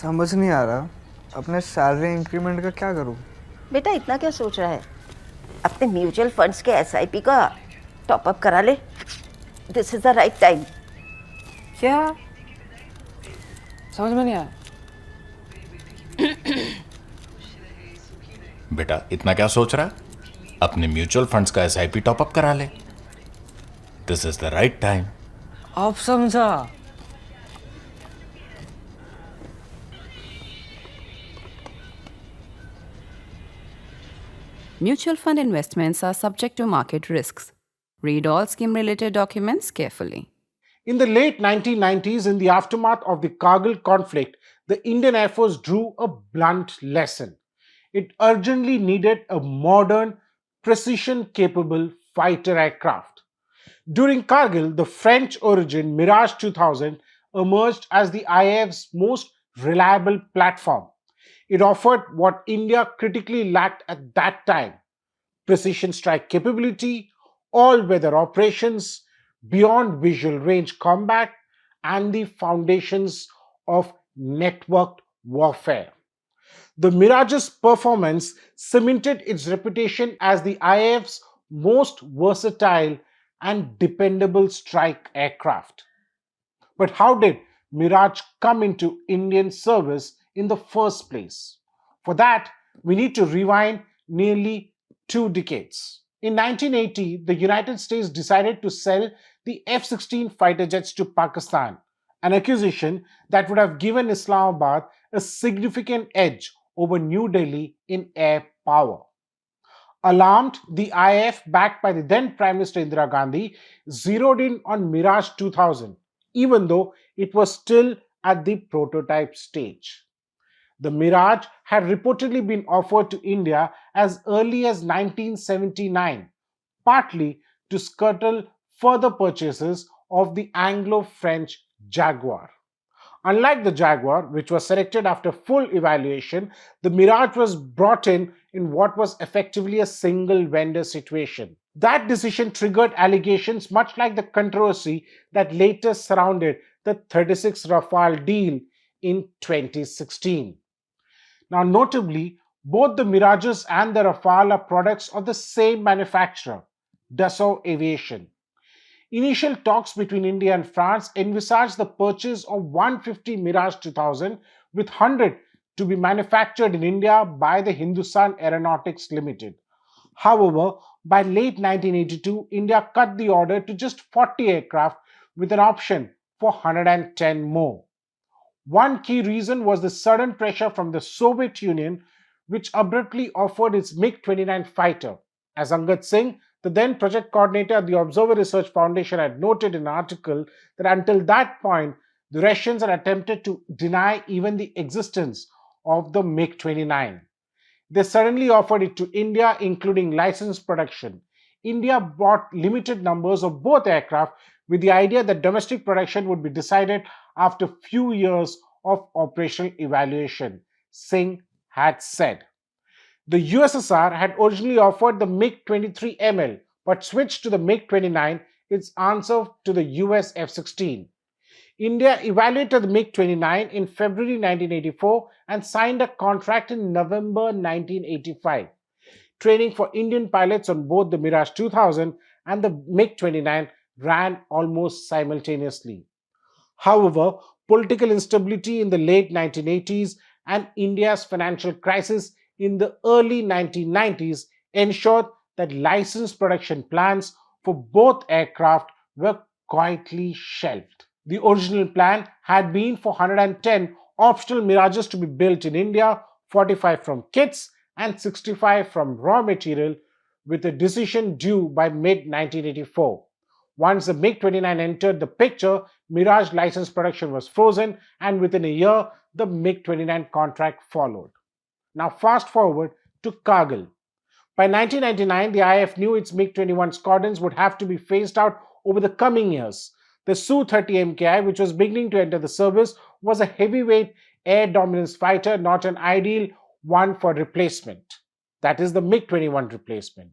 समझ नहीं आ रहा अपने सैलरी इंक्रीमेंट का क्या करूं। बेटा इतना क्या सोच रहा है? अपने म्यूचुअल फंड्स के एसआईपी का टॉपअप करा ले। This is the right time. क्या? समझ में नहीं आया। बेटा इतना क्या सोच रहा है? अपने म्यूचुअल फंड्स का एसआईपी टॉपअप करा ले। This is the right time. अब समझा। Mutual fund investments are subject to market risks. Read all scheme related documents carefully. In the late 1990s, in the aftermath of the Kargil conflict, the Indian Air Force drew a blunt lesson. It urgently needed a modern, precision-capable fighter aircraft. During Kargil, the French-origin Mirage 2000 emerged as the IAF's most reliable platform. It offered what India critically lacked at that time: precision strike capability, all-weather operations, beyond visual range combat, and the foundations of networked warfare. The Mirage's performance cemented its reputation as the IAF's most versatile and dependable strike aircraft. But how did Mirage come into Indian service in the first place? For that, we need to rewind nearly 2 decades. In 1980, the United States decided to sell the F-16 fighter jets to Pakistan, an acquisition that would have given Islamabad a significant edge over New Delhi in air power. Alarmed, the IAF, backed by the then Prime Minister Indira Gandhi, zeroed in on Mirage 2000, even though it was still at the prototype stage. The Mirage had reportedly been offered to India as early as 1979, partly to scuttle further purchases of the Anglo-French Jaguar. Unlike the Jaguar, which was selected after full evaluation, the Mirage was brought in what was effectively a single vendor situation. That decision triggered allegations much like the controversy that later surrounded the 36 Rafale deal in 2016. Now, notably, both the Mirages and the Rafale are products of the same manufacturer, Dassault Aviation. Initial talks between India and France envisaged the purchase of 150 Mirage 2000, with 100 to be manufactured in India by the Hindustan Aeronautics Limited. However, by late 1982, India cut the order to just 40 aircraft with an option for 110 more. One key reason was the sudden pressure from the Soviet Union, which abruptly offered its MiG-29 fighter. As Angad Singh, the then project coordinator at the Observer Research Foundation, had noted in an article that until that point, the Russians had attempted to deny even the existence of the MiG-29. They suddenly offered it to India, including licensed production. India bought limited numbers of both aircraft with the idea that domestic production would be decided after a few years of operational evaluation, Singh had said. The USSR had originally offered the MiG-23ML but switched to the MiG-29, its answer to the US F-16. India evaluated the MiG-29 in February 1984 and signed a contract in November 1985. Training for Indian pilots on both the Mirage 2000 and the MiG-29 ran almost simultaneously. However, political instability in the late 1980s and India's financial crisis in the early 1990s ensured that licensed production plans for both aircraft were quietly shelved. The original plan had been for 110 optional Mirages to be built in India, 45 from kits and 65 from raw material, with a decision due by mid-1984. Once the MiG-29 entered the picture, Mirage license production was frozen, and within a year, the MiG-29 contract followed. Now fast forward to Kargil. By 1999, the IAF knew its MiG-21 squadrons would have to be phased out over the coming years. The Su-30 MKI, which was beginning to enter the service, was a heavyweight air dominance fighter, not an ideal one for replacement. That is the MiG-21 replacement.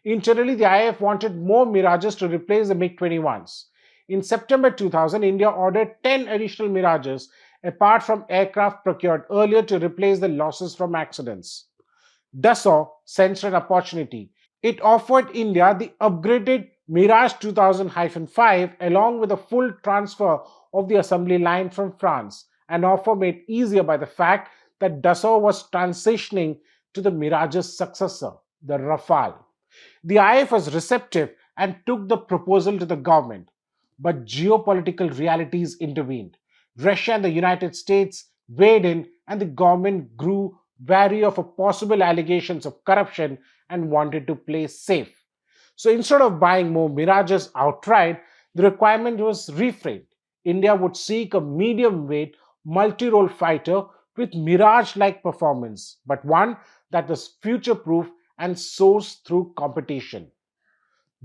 Internally, the IAF wanted more Mirages to replace the MiG-21s. In September 2000, India ordered 10 additional Mirages, apart from aircraft procured earlier to replace the losses from accidents. Dassault sensed an opportunity. It offered India the upgraded Mirage 2000-5 along with a full transfer of the assembly line from France, an offer made easier by the fact that Dassault was transitioning to the Mirage's successor, the Rafale. The IAF was receptive and took the proposal to the government. But geopolitical realities intervened. Russia and the United States weighed in, and the government grew wary of a possible allegations of corruption and wanted to play safe. So instead of buying more Mirages outright, the requirement was reframed. India would seek a medium weight, multi role fighter with Mirage like performance, but one that was future proof and sourced through competition.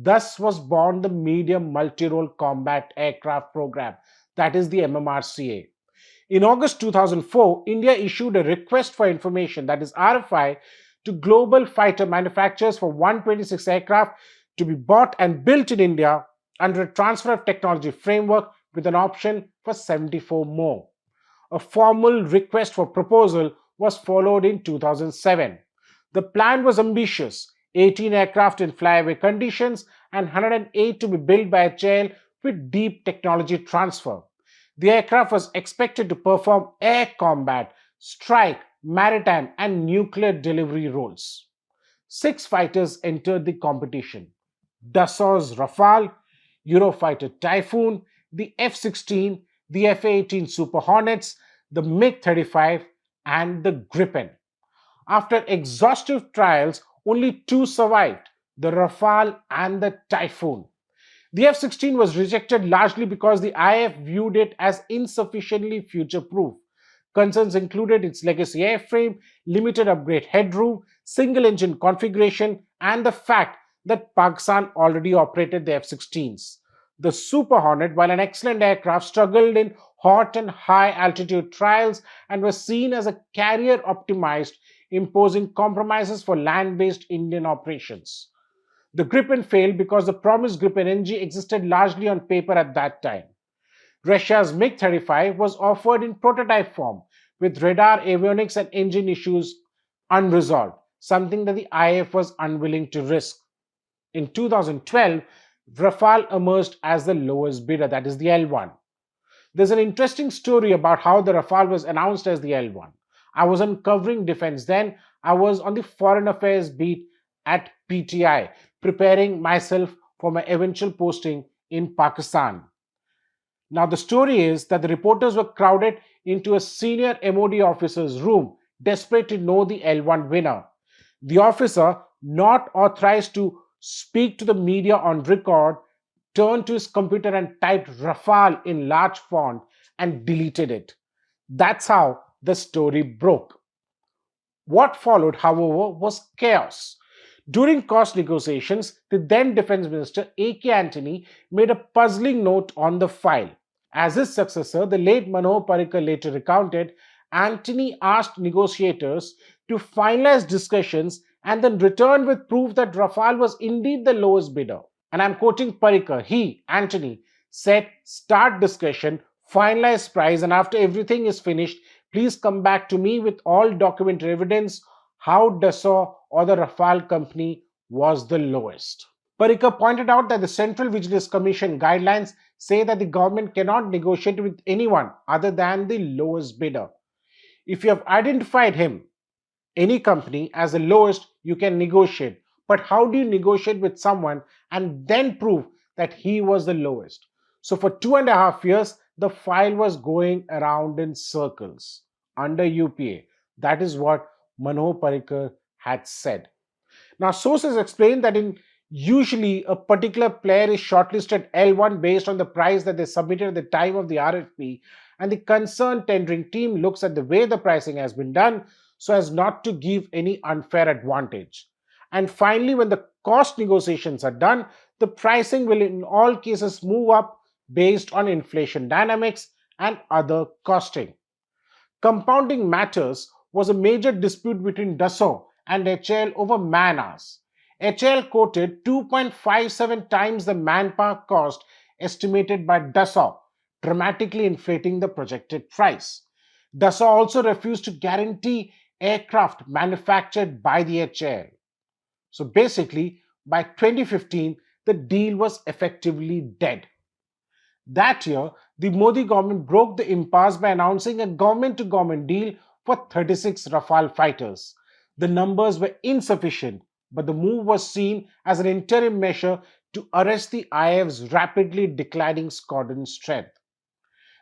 Thus was born the Medium Multi-Role Combat Aircraft Program, that is the MMRCA. In August 2004, India issued a request for information, that is RFI, to global fighter manufacturers for 126 aircraft to be bought and built in India under a transfer of technology framework with an option for 74 more. A formal request for proposal was followed in 2007. The plan was ambitious: 18 aircraft in flyaway conditions and 108 to be built by HAL with deep technology transfer. The aircraft was expected to perform air combat, strike, maritime, and nuclear delivery roles. 6 fighters entered the competition: Dassault's Rafale, Eurofighter Typhoon, the F-16, the F-18 Super Hornets, the MiG-35, and the Gripen. After exhaustive trials, only 2 survived: the Rafale and the Typhoon. The F-16 was rejected largely because the IAF viewed it as insufficiently future-proof. Concerns included its legacy airframe, limited upgrade headroom, single-engine configuration, and the fact that Pakistan already operated the F-16s. The Super Hornet, while an excellent aircraft, struggled in hot and high-altitude trials and was seen as a carrier-optimized, imposing compromises for land-based Indian operations. The Gripen failed because the promised Gripen NG existed largely on paper at that time. Russia's MiG-35 was offered in prototype form, with radar, avionics, and engine issues unresolved, something that the IAF was unwilling to risk. In 2012, Rafale emerged as the lowest bidder, that is the L1. There's an interesting story about how the Rafale was announced as the L1. I was uncovering defense then. I was on the foreign affairs beat at PTI, preparing myself for my eventual posting in Pakistan. Now, the story is that the reporters were crowded into a senior MOD officer's room, desperate to know the L1 winner. The officer, not authorized to speak to the media on record, turned to his computer and typed Rafale in large font and deleted it. That's how the story broke. What followed, however, was chaos. During cost negotiations, the then Defense Minister A.K. Antony made a puzzling note on the file. As his successor, the late Manohar Parrikar later recounted, Antony asked negotiators to finalize discussions and then returned with proof that Rafale was indeed the lowest bidder. And I'm quoting Parrikar. He, Antony, said, "Start discussion, finalize price, and after everything is finished, please come back to me with all documentary evidence how Dassault or the Rafale company was the lowest." Parrikar pointed out that the Central Vigilance Commission guidelines say that the government cannot negotiate with anyone other than the lowest bidder. If you have identified him, any company, as the lowest, you can negotiate. But how do you negotiate with someone and then prove that he was the lowest? So for 2.5 years, the file was going around in circles under UPA. That is what Manohar Parrikar had said. Now, sources explain that usually a particular player is shortlisted L1 based on the price that they submitted at the time of the RFP, and the concerned tendering team looks at the way the pricing has been done so as not to give any unfair advantage. And finally, when the cost negotiations are done, the pricing will in all cases move up based on inflation dynamics and other costing. Compounding matters was a major dispute between Dassault and HAL over man hours. HAL quoted 2.57 times the manpower cost estimated by Dassault, dramatically inflating the projected price. Dassault also refused to guarantee aircraft manufactured by the HAL. So basically, by 2015, the deal was effectively dead. That year, the Modi government broke the impasse by announcing a government to government deal for 36 Rafale fighters. The numbers were insufficient, but the move was seen as an interim measure to arrest the IAF's rapidly declining squadron strength.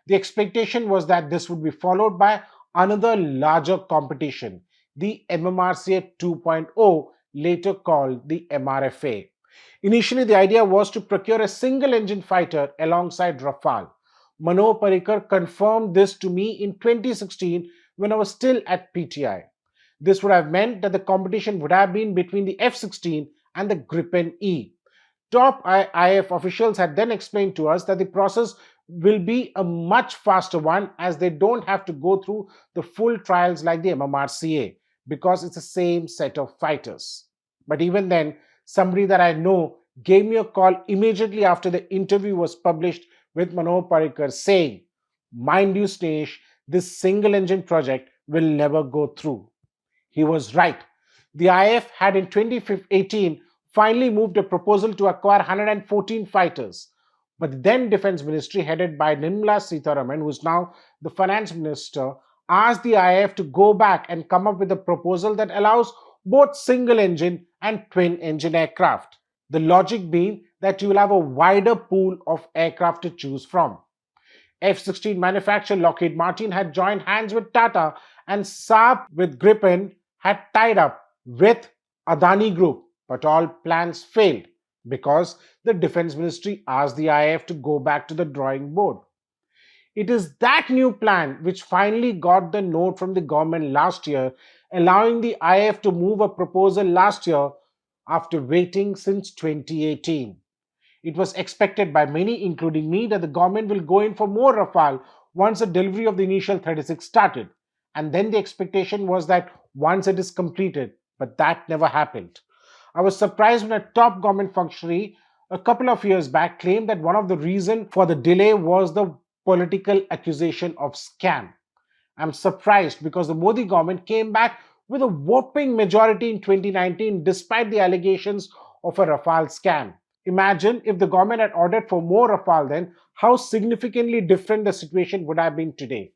The expectation was that this would be followed by another larger competition, the MMRCA 2.0, later called the MRFA. Initially, the idea was to procure a single engine fighter alongside Rafale. Manohar Parrikar confirmed this to me in 2016 when I was still at PTI. This would have meant that the competition would have been between the F-16 and the Gripen E. Top IAF officials had then explained to us that the process will be a much faster one as they don't have to go through the full trials like the MMRCA because it's the same set of fighters. But even then, somebody that I know gave me a call immediately after the interview was published with Manohar Parrikar saying, "Mind you, Snehesh, this single engine project will never go through." He was right. The IAF had in 2018 finally moved a proposal to acquire 114 fighters. But the then Defense Ministry, headed by Nirmala Sitharaman, who is now the Finance Minister, asked the IAF to go back and come up with a proposal that allows both single engine and twin engine aircraft. The logic being that you will have a wider pool of aircraft to choose from. F-16 manufacturer Lockheed Martin had joined hands with Tata, and Saab with Gripen had tied up with Adani Group, but all plans failed because the Defense Ministry asked the IAF to go back to the drawing board. It is that new plan which finally got the nod from the government last year, allowing the IAF to move a proposal last year after waiting since 2018. It was expected by many, including me, that the government will go in for more Rafale once the delivery of the initial 36 started. And then the expectation was that once it is completed, but that never happened. I was surprised when a top government functionary a couple of years back claimed that one of the reasons for the delay was the political accusation of scam. I'm surprised because the Modi government came back with a whopping majority in 2019 despite the allegations of a Rafale scam. Imagine if the government had ordered for more Rafale then, how significantly different the situation would have been today.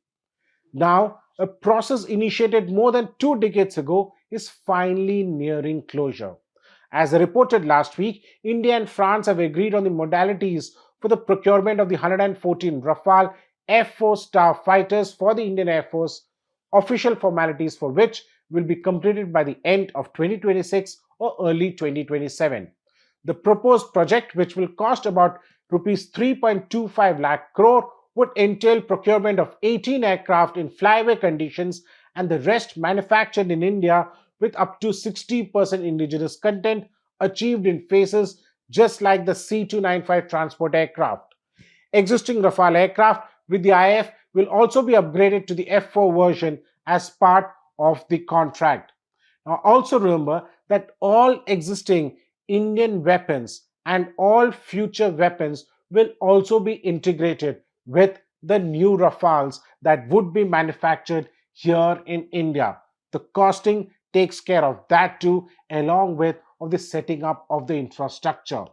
Now, a process initiated more than 2 decades ago is finally nearing closure. As reported last week, India and France have agreed on the modalities for the procurement of the 114 Rafale F-4 Star fighters for the Indian Air Force, official formalities for which will be completed by the end of 2026 or early 2027. The proposed project, which will cost about rupees 3.25 lakh crore, would entail procurement of 18 aircraft in flyaway conditions and the rest manufactured in India with up to 60% indigenous content achieved in phases just like the C-295 transport aircraft. Existing Rafale aircraft with the IAF will also be upgraded to the F-4 version as part of the contract. Now also remember that all existing Indian weapons and all future weapons will also be integrated with the new Rafales that would be manufactured here in India. The costing takes care of that too, along with the setting up of the infrastructure.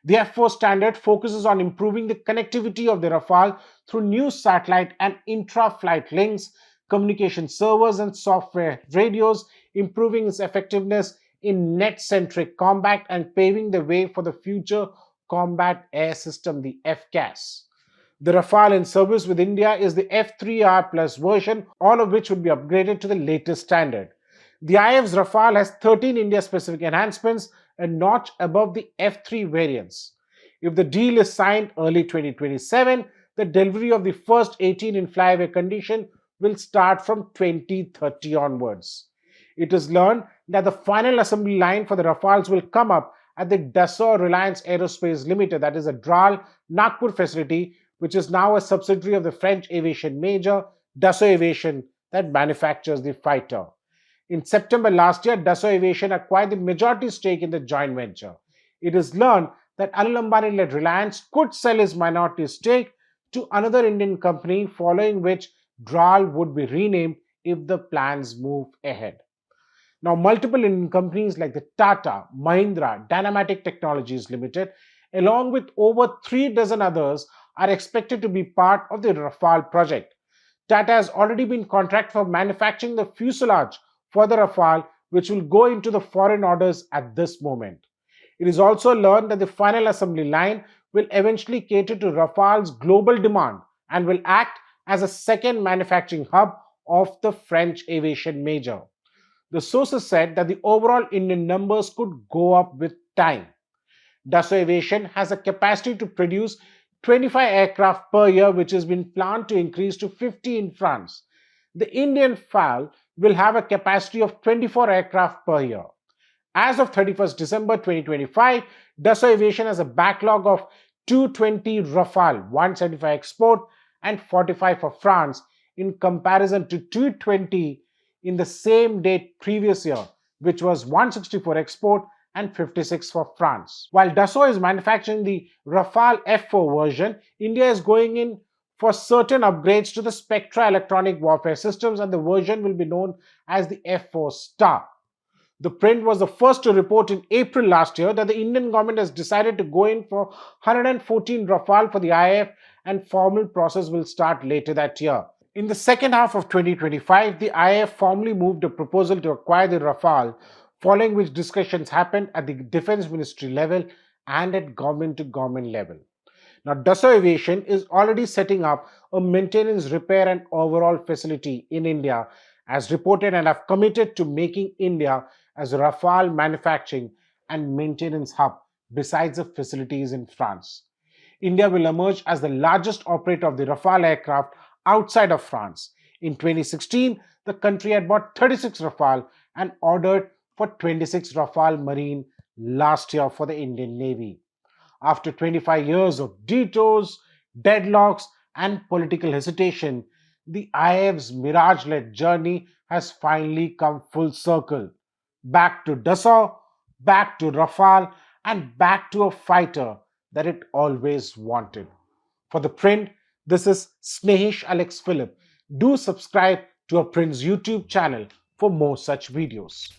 The F-4 standard focuses on improving the connectivity of the Rafale through new satellite and intra-flight links, communication servers and software radios, improving its effectiveness in net-centric combat and paving the way for the future combat air system, the FCAS. The Rafale in service with India is the F3R Plus version, all of which would be upgraded to the latest standard. The IAF's Rafale has 13 India-specific enhancements, a notch above the F3 variants. If the deal is signed early 2027, the delivery of the first 18 in flyaway condition will start from 2030 onwards. It is learned that the final assembly line for the Rafales will come up at the Dassault Reliance Aerospace Limited, that is a DRAL Nagpur facility, which is now a subsidiary of the French aviation major Dassault Aviation that manufactures the fighter. In September last year, Dassault Aviation acquired the majority stake in the joint venture. It is learned that Anil Ambani-led Reliance could sell his minority stake to another Indian company, following which DRAL would be renamed if the plans move ahead. Now, multiple Indian companies like the Tata, Mahindra, Dynamatic Technologies Limited, along with over 3 dozen others, are expected to be part of the Rafale project. Tata has already been contracted for manufacturing the fuselage for the Rafale, which will go into the foreign orders at this moment. It is also learned that the final assembly line will eventually cater to Rafale's global demand and will act as a second manufacturing hub of the French aviation major. The sources said that the overall Indian numbers could go up with time. Dassault Aviation has a capacity to produce 25 aircraft per year, which has been planned to increase to 50 in France. The Indian FAL will have a capacity of 24 aircraft per year. As of 31st December 2025, Dassault Aviation has a backlog of 220 Rafale 175 export and 45 for France, in comparison to 220 in the same date previous year, which was 164 export and 56 for France. While Dassault is manufacturing the Rafale F4 version, India is going in for certain upgrades to the Spectra electronic warfare systems, and the version will be known as the F4 Star. ThePrint was the first to report in April last year that the Indian government has decided to go in for 114 Rafale for the IAF, and formal process will start later that year. In the second half of 2025, the IAF formally moved a proposal to acquire the Rafale, following which discussions happened at the Defense Ministry level and at government-to-government level. Now, Dassault Aviation is already setting up a maintenance, repair and overhaul facility in India, as reported, and have committed to making India as a Rafale manufacturing and maintenance hub besides the facilities in France. India will emerge as the largest operator of the Rafale aircraft outside of France. In 2016, the country had bought 36 Rafale and ordered for 26 Rafale Marine last year for the Indian Navy. After 25 years of detours, deadlocks, and political hesitation, the IAF's Mirage-led journey has finally come full circle. Back to Dassault, back to Rafale, and back to a fighter that it always wanted. For ThePrint, this is Snehesh Alex Philip. Do subscribe to our Print's YouTube channel for more such videos.